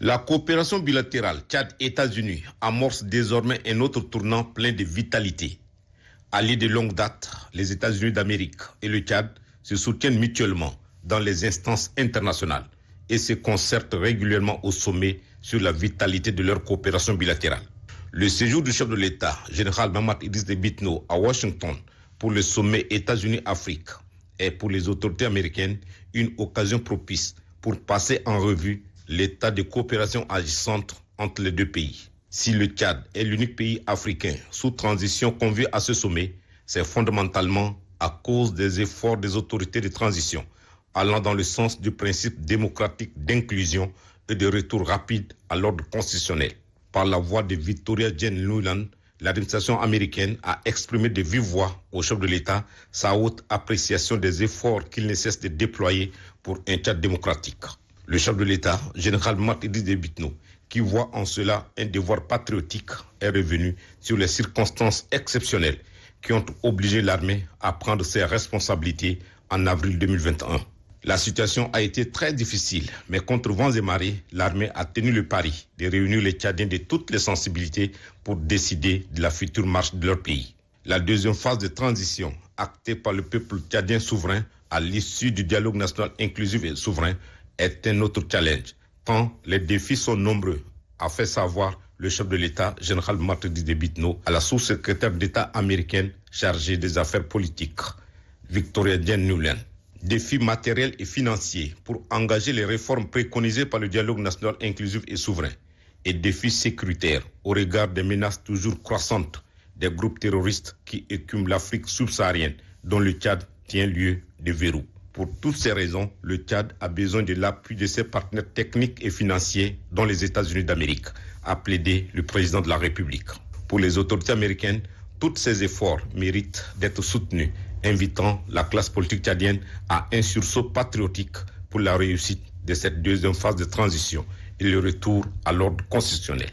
La coopération bilatérale Tchad-États-Unis amorce désormais un autre tournant plein de vitalité. Alliés de longue date, les États-Unis d'Amérique et le Tchad se soutiennent mutuellement dans les instances internationales et se concertent régulièrement au sommet sur la vitalité de leur coopération bilatérale. Le séjour du chef de l'État, général Mahamat Idriss Déby Itno, à Washington pour le sommet États-Unis-Afrique est pour les autorités américaines une occasion propice pour passer en revue l'état de coopération agissante entre les deux pays. Si le Tchad est l'unique pays africain sous transition convié à ce sommet, c'est fondamentalement à cause des efforts des autorités de transition allant dans le sens du principe démocratique d'inclusion et de retour rapide à l'ordre constitutionnel. Par la voix de Victoria Jane Nuland, l'administration américaine a exprimé de vive voix au chef de l'État sa haute appréciation des efforts qu'il ne cesse de déployer pour un Tchad démocratique. Le chef de l'État, général Mahamat Idriss Déby Itno, qui voit en cela un devoir patriotique, est revenu sur les circonstances exceptionnelles qui ont obligé l'armée à prendre ses responsabilités en avril 2021. La situation a été très difficile, mais contre vents et marées, l'armée a tenu le pari de réunir les Tchadiens de toutes les sensibilités pour décider de la future marche de leur pays. La deuxième phase de transition, actée par le peuple tchadien souverain à l'issue du dialogue national inclusif et souverain, est un autre challenge, tant les défis sont nombreux, a fait savoir le chef de l'État, général Mahamat Idriss Déby Itno, à la sous-secrétaire d'État américaine chargée des affaires politiques, Victoria Jane Nuland. Défis matériels et financiers pour engager les réformes préconisées par le dialogue national inclusif et souverain, et défis sécuritaires au regard des menaces toujours croissantes des groupes terroristes qui écument l'Afrique subsaharienne, dont le Tchad tient lieu de verrou. Pour toutes ces raisons, le Tchad a besoin de l'appui de ses partenaires techniques et financiers, dont les États-Unis d'Amérique, a plaidé le président de la République. Pour les autorités américaines, tous ces efforts méritent d'être soutenus, invitant la classe politique tchadienne à un sursaut patriotique pour la réussite de cette deuxième phase de transition et le retour à l'ordre constitutionnel.